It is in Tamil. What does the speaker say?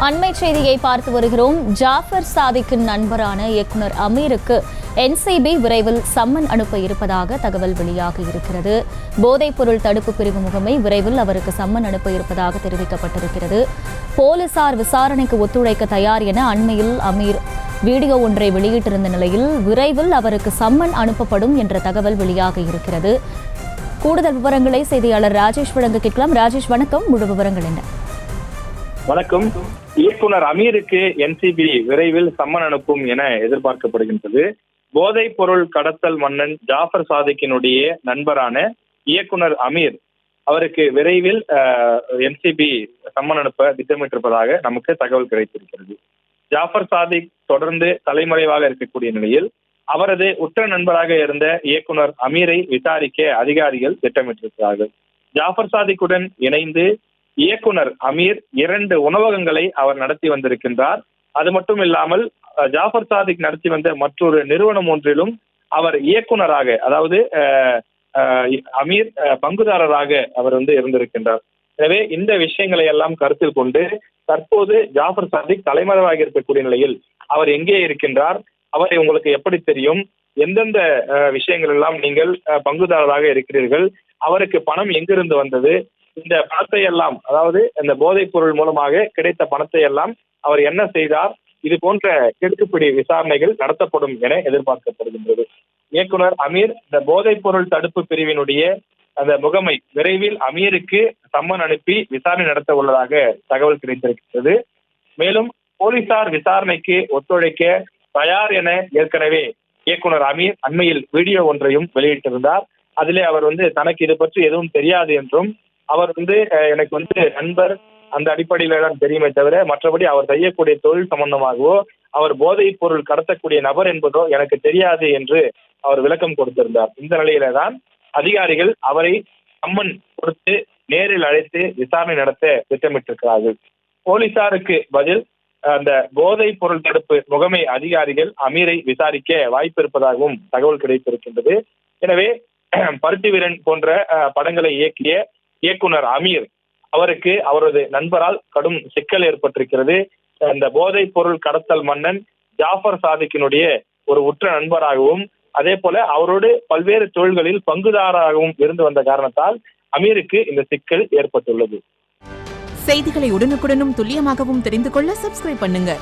அண்மை செய்தியை பார்த்து வருகிறோம். ஜாஃபர் சாதிக்கின் நண்பரான இயக்குனர் அமீருக்கு என்சிபி விரைவில் சம்மன் அனுப்ப இருப்பதாக தகவல் வெளியாக இருக்கிறது. போதைப்பொருள் தடுப்பு பிரிவு முகமை விரைவில் அவருக்கு சம்மன் அனுப்ப இருப்பதாக தெரிவிக்கப்பட்டிருக்கிறது. போலீசார் விசாரணைக்கு ஒத்துழைக்க தயார் என அண்மையில் அமீர் வீடியோ ஒன்றை வெளியிட்டிருந்த நிலையில் விரைவில் அவருக்கு சம்மன் அனுப்பப்படும் என்ற தகவல் வெளியாக இருக்கிறது. கூடுதல் விவரங்களை செய்தியாளர் ராஜேஷ் வழங்க கேட்கலாம். ராஜேஷ், வணக்கம். முழு விவரங்கள் என்ன? வணக்கம். இயக்குனர் அமீருக்கு என்சிபி விரைவில் சம்மன் அனுப்பும் என எதிர்பார்க்கப்படுகின்றது. போதைப் பொருள் கடத்தல் மன்னன் ஜாஃபர் சாதிக்கினுடைய நண்பரான இயக்குனர் அமீர் அவருக்கு விரைவில் என்சிபி சம்மன் அனுப்ப திட்டமிட்டிருப்பதாக நமக்கு தகவல் கிடைத்திருக்கிறது. ஜாஃபர் சாதிக் தொடர்ந்து தலைமறைவாக இருக்கக்கூடிய நிலையில் அவரது உற்ற நண்பராக இருந்த இயக்குனர் அமீரை விசாரிக்க அதிகாரிகள் திட்டமிட்டிருக்கிறார்கள். ஜாஃபர் சாதிக்குடன் இணைந்து இயக்குனர் அமீர் 2 உணவகங்களை அவர் நடத்தி வந்திருக்கின்றார். அது மட்டும் இல்லாமல் ஜாஃபர் சாதிக் நடத்தி வந்த மற்றொரு நிறுவனம் ஒன்றிலும் அவர் இயக்குனராக, அதாவது அமீர் பங்குதாரராக அவர் இருந்திருக்கின்றார். எனவே இந்த விஷயங்களை எல்லாம் கருத்தில் கொண்டு தற்போது ஜாஃபர் சாதிக் தலைமறைவாக இருக்கக்கூடிய நிலையில் அவர் எங்கே இருக்கின்றார், அவரை உங்களுக்கு எப்படி தெரியும், எந்தெந்த விஷயங்கள் எல்லாம் நீங்கள் பங்குதாரராக இருக்கிறீர்கள், அவருக்கு பணம் எங்கிருந்து வந்தது, இந்த பணத்தை எல்லாம், அதாவது இந்த போதைப் பொருள் மூலமாக கிடைத்த பணத்தை எல்லாம் அவர் என்ன செய்தார், இது போன்ற கிடுக்குப்பிடி விசாரணைகள் நடத்தப்படும் என எதிர்பார்க்கப்படுகின்றது. இயக்குனர் அமீர் இந்த போதைப் பொருள் தடுப்பு பிரிவினுடைய அந்த முகமை விரைவில் அமீருக்கு சம்மன் அனுப்பி விசாரணை நடத்த உள்ளதாக தகவல் கிடைத்திருக்கிறது. மேலும் போலீசார் விசாரணைக்கு ஒத்துழைக்க தயார் என ஏற்கனவே இயக்குனர் அமீர் அண்மையில் வீடியோ ஒன்றையும் வெளியிட்டிருந்தார். அதிலே அவர் தனக்கு இது பற்றி எதுவும் தெரியாது என்றும், அவர் எனக்கு நண்பர் அந்த அடிப்படையில தான் தெரியுமே தவிர மற்றபடி அவர் செய்யக்கூடிய தொழில் சம்பந்தமாகவோ அவர் போதைப் பொருள் கடத்தக்கூடிய நபர் என்பதோ எனக்கு தெரியாது என்று அவர் விளக்கம் கொடுத்திருந்தார். இந்த நிலையில தான் அதிகாரிகள் அவரை சம்மன் கொடுத்து நேரில் அழைத்து விசாரணை நடத்த திட்டமிட்டிருக்கிறார்கள். போலீசாருக்கு பதில் அந்த போதைப் பொருள் தடுப்பு முகமை அதிகாரிகள் அமீரை விசாரிக்க வாய்ப்பு இருப்பதாகவும் தகவல் கிடைத்திருக்கின்றது. எனவே பருத்தி வீரன் போன்ற படங்களை இயக்கிய இயக்குனர் அமீர் அவருக்கு அவரது நண்பரால் கடும் சிக்கல் ஏற்பட்டிருக்கிறது. இந்த போதைப் பொருள் கடத்தல் மன்னன் ஜாஃபர் சாதிக்கினுடைய ஒரு உற்ற நண்பராகவும் அதே போல அவரோடு பல்வேறு தொழில்களில் பங்குதாரராகவும் இருந்து வந்த காரணத்தால் அமீருக்கு இந்த சிக்கல் ஏற்பட்டுள்ளது. செய்திகளை உடனுக்குடனும் துல்லியமாகவும் தெரிந்து கொள்ள சப்ஸ்கிரைப் பண்ணுங்க.